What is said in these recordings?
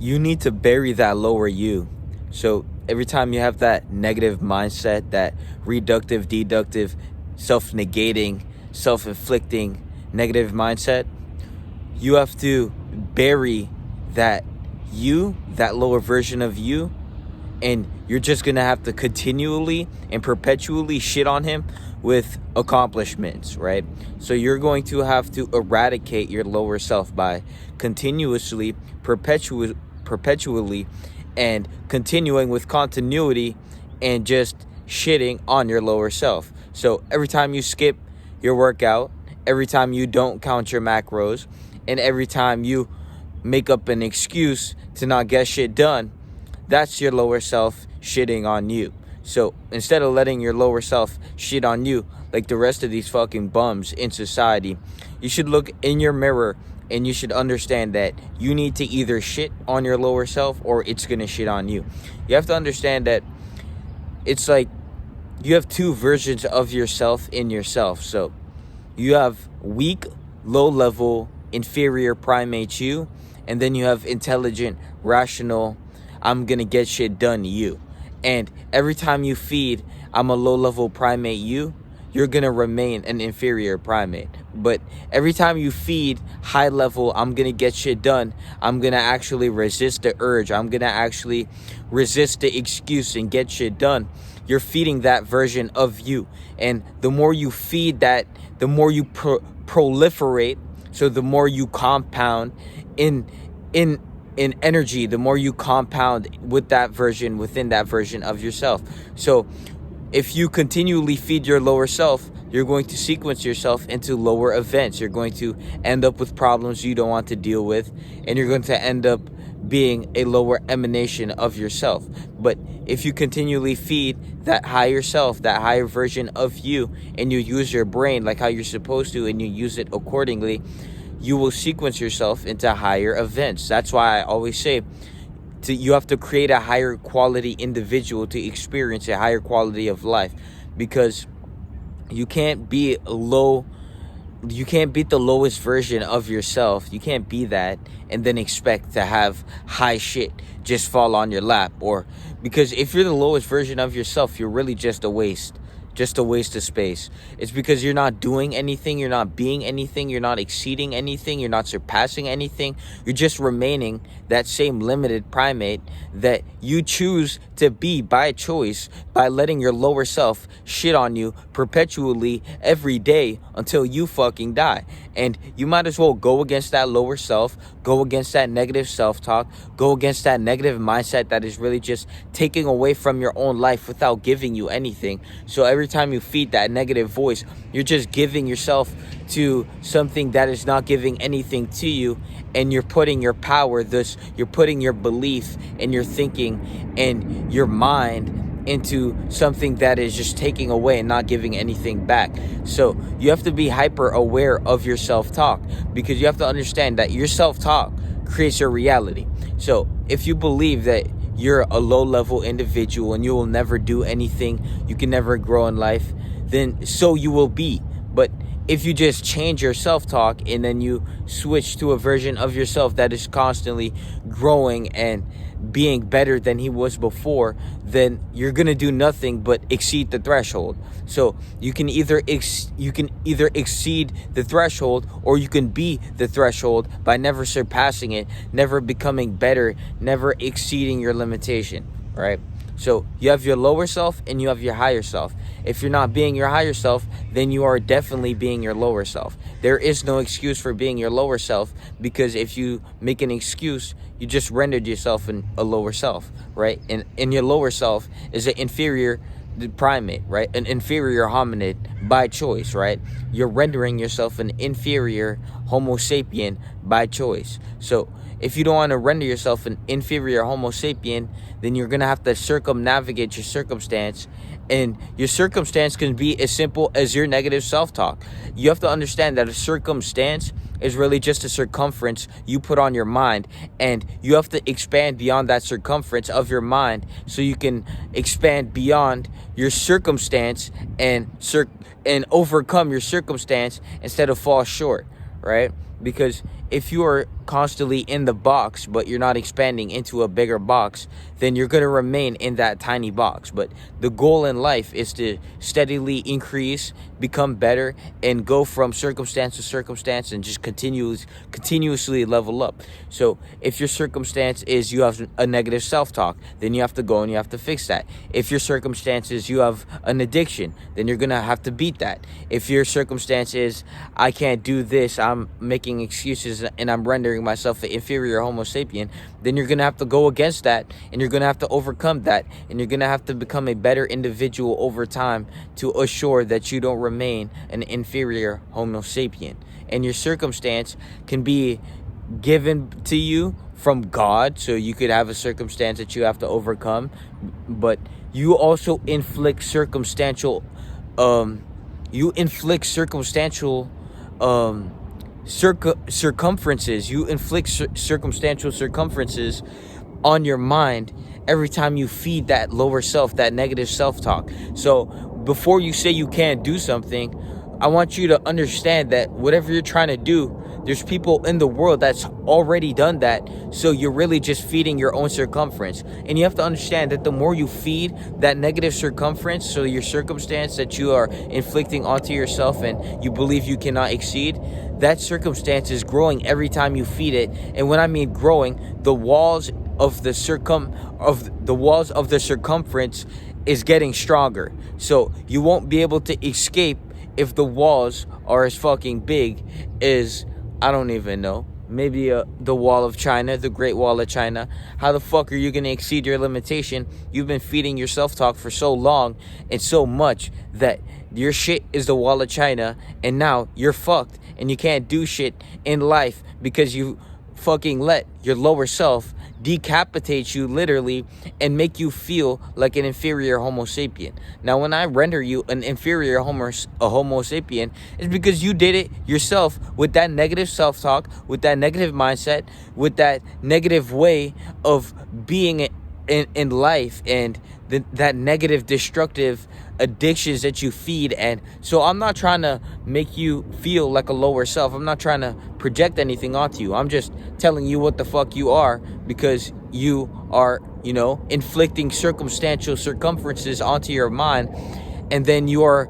you need to bury that lower you. So every time you have that negative mindset, that reductive, deductive, self-negating, self-inflicting negative mindset, you have to bury that that lower version of you, and you're just gonna have to continually and perpetually shit on him with accomplishments, right? So you're going to have to eradicate your lower self by continuously, perpetually, and continuing with continuity, and just shitting on your lower self. So every time you skip your workout, every time you don't count your macros, and every time you make up an excuse to not get shit done, that's your lower self shitting on you. So instead of letting your lower self shit on you like the rest of these fucking bums in society, you should look in your mirror and you should understand that you need to either shit on your lower self or it's gonna shit on you. You have to understand that it's like you have two versions of yourself in yourself. So you have weak, low-level, inferior primate you, and then you have intelligent, rational, I'm gonna get shit done you. And every time you feed I'm a low-level primate you, you're gonna remain an inferior primate. But every time you feed high-level, I'm gonna get shit done, I'm gonna actually resist the urge, I'm gonna actually resist the excuse and get shit done, you're feeding that version of you. And the more you feed that, the more you proliferate. So the more you compound in energy, the more you compound with that version, within that version of yourself. So if you continually feed your lower self, you're going to sequence yourself into lower events. You're going to end up with problems you don't want to deal with, and you're going to end up being a lower emanation of yourself. But if you continually feed that higher self, that higher version of you, and you use your brain like how you're supposed to, and you use it accordingly, you will sequence yourself into higher events. That's why I always say you have to create a higher quality individual to experience a higher quality of life, because you can't be you can't beat the lowest version of yourself. You can't be that and then expect to have high shit just fall on your lap. Or because if you're the lowest version of yourself, you're really just a waste of space. It's because you're not doing anything, you're not being anything, you're not exceeding anything, you're not surpassing anything. You're just remaining that same limited primate that you choose to be by choice, by letting your lower self shit on you perpetually every day until you fucking die. And you might as well go against that lower self, go against that negative self-talk, go against that negative mindset that is really just taking away from your own life without giving you anything. So every time you feed that negative voice, you're just giving yourself to something that is not giving anything to you, and you're putting your power, thus you're putting your belief and your thinking and your mind into something that is just taking away and not giving anything back. So you have to be hyper aware of your self-talk, because you have to understand that your self-talk creates your reality. So if you believe that you're a low-level individual and you will never do anything, you can never grow in life, then so you will be. But if you just change your self-talk and then you switch to a version of yourself that is constantly growing and being better than he was before, then you're gonna do nothing but exceed the threshold. So you can either exceed the threshold, or you can be the threshold by never surpassing it, never becoming better, never exceeding your limitation, right? So you have your lower self and you have your higher self. If you're not being your higher self, then you are definitely being your lower self. There is no excuse for being your lower self, because if you make an excuse, you just rendered yourself in a lower self, right? And your lower self is an inferior primate, right? An inferior hominid by choice, right? You're rendering yourself an inferior Homo sapien by choice. So if you don't want to render yourself an inferior Homo sapien, then you're going to have to circumnavigate your circumstance. And your circumstance can be as simple as your negative self-talk. You have to understand that a circumstance is really just a circumference you put on your mind, and you have to expand beyond that circumference of your mind so you can expand beyond your circumstance and overcome your circumstance instead of fall short, right? Because if you are constantly in the box, but you're not expanding into a bigger box, then you're going to remain in that tiny box. But the goal in life is to steadily increase, become better, and go from circumstance to circumstance and just continuously level up. So if your circumstance is you have a negative self-talk, then you have to go and you have to fix that. If your circumstance is you have an addiction, then you're going to have to beat that. If your circumstance is I can't do this, I'm making excuses and I'm rendering myself an inferior homo sapien, then you're going to have to go against that, and you're going to have to overcome that, and you're going to have to become a better individual over time to assure that you don't remain an inferior homo sapien. And your circumstance can be given to you from God, so you could have a circumstance that you have to overcome, but you also inflict circumstantial circumferences. You inflict circumstantial circumferences on your mind every time you feed that lower self, that negative self-talk. So before you say you can't do something, I want you to understand that whatever you're trying to do, there's people in the world that's already done that. So you're really just feeding your own circumference. And you have to understand that the more you feed that negative circumference, so your circumstance that you are inflicting onto yourself and you believe you cannot exceed, that circumstance is growing every time you feed it. And when I mean growing, the walls of the circumference is getting stronger. So you won't be able to escape if the walls are as fucking big as, I don't even know, maybe the wall of China, the Great Wall of China. How the fuck are you going to exceed your limitation? You've been feeding your self-talk for so long and so much that your shit is the wall of China, and now you're fucked and you can't do shit in life because you fucking let your lower self decapitate you literally and make you feel like an inferior homo sapien. Now, when I render you an inferior homo sapien, it's because you did it yourself with that negative self-talk, with that negative mindset, with that negative way of being in life, and that negative destructive addictions that you feed. And so I'm not trying to make you feel like a lower self. I'm not trying to project anything onto you. I'm just telling you what the fuck you are, because you are, inflicting circumstantial circumferences onto your mind, and then you are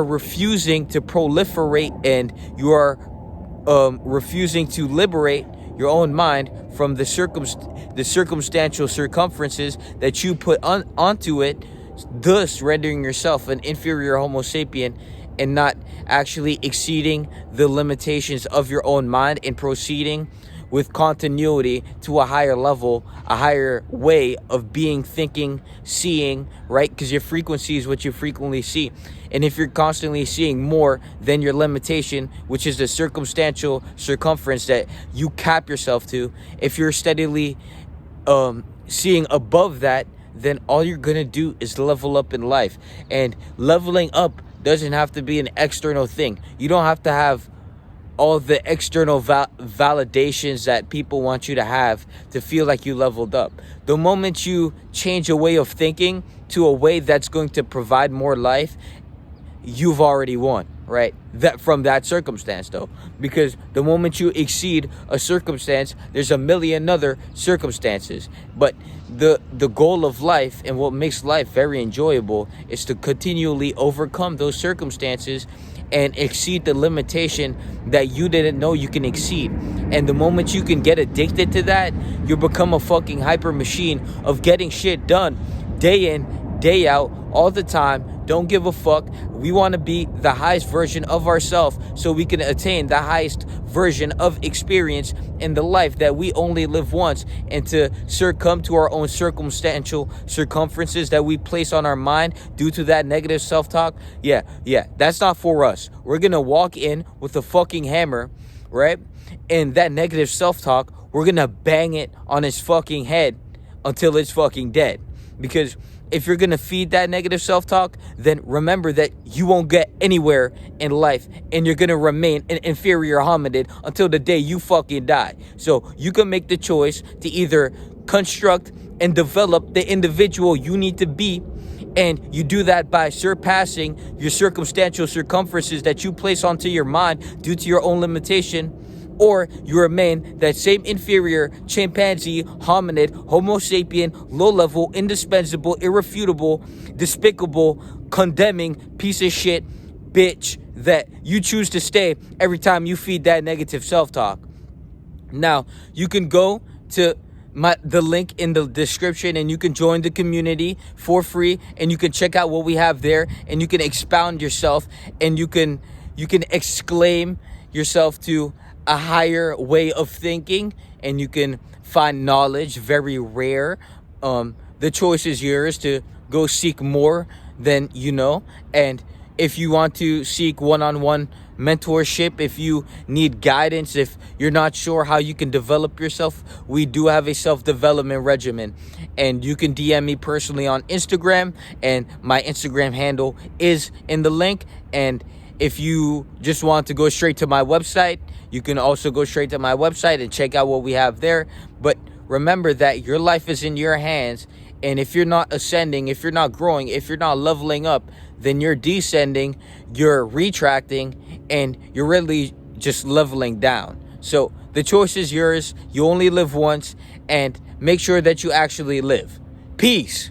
refusing to proliferate, and you are refusing to liberate your own mind from the circumstantial circumferences that you put onto it, thus rendering yourself an inferior homo sapien and not actually exceeding the limitations of your own mind and proceeding with continuity to a higher level, a higher way of being, thinking, seeing, right? Because your frequency is what you frequently see. And if you're constantly seeing more than your limitation, which is the circumstantial circumference that you cap yourself to, if you're steadily seeing above that, then all you're going to do is level up in life. And leveling up doesn't have to be an external thing. You don't have to have all the external validations that people want you to have to feel like you leveled up. The moment you change a way of thinking to a way that's going to provide more life, you've already won, right? That from that circumstance, though, because the moment you exceed a circumstance, there's a million other circumstances. But the goal of life and what makes life very enjoyable is to continually overcome those circumstances and exceed the limitation that you didn't know you can exceed. And the moment you can get addicted to that, you become a fucking hyper machine of getting shit done day in, day out, all the time. Don't give a fuck. We want to be the highest version of ourselves so we can attain the highest version of experience in the life that we only live once, and to succumb to our own circumstantial circumferences that we place on our mind due to that negative self-talk. Yeah, that's not for us. We're going to walk in with a fucking hammer, right? And that negative self-talk, we're going to bang it on his fucking head until it's fucking dead. Because if you're going to feed that negative self-talk, then remember that you won't get anywhere in life, and you're going to remain an inferior hominid until the day you fucking die. So you can make the choice to either construct and develop the individual you need to be, and you do that by surpassing your circumstantial circumferences that you place onto your mind due to your own limitation, or you remain that same inferior chimpanzee, hominid, homo sapien, low level, indispensable, irrefutable, despicable, condemning piece of shit bitch that you choose to stay every time you feed that negative self-talk. Now, you can go to the link in the description and you can join the community for free, and you can check out what we have there, and you can expound yourself, and you can exclaim yourself to a higher way of thinking, and you can find knowledge very rare. The choice is yours to go seek more than you know. And if you want to seek one-on-one mentorship, if you need guidance, if you're not sure how you can develop yourself, we do have a self-development regimen, and you can DM me personally on Instagram, and my Instagram handle is in the link. And if you just want to go straight to my website, you can also go straight to my website and check out what we have there. But remember that your life is in your hands, and if you're not ascending, if you're not growing, if you're not leveling up, then you're descending, you're retracting, and you're really just leveling down. So the choice is yours. You only live once, and make sure that you actually live. Peace.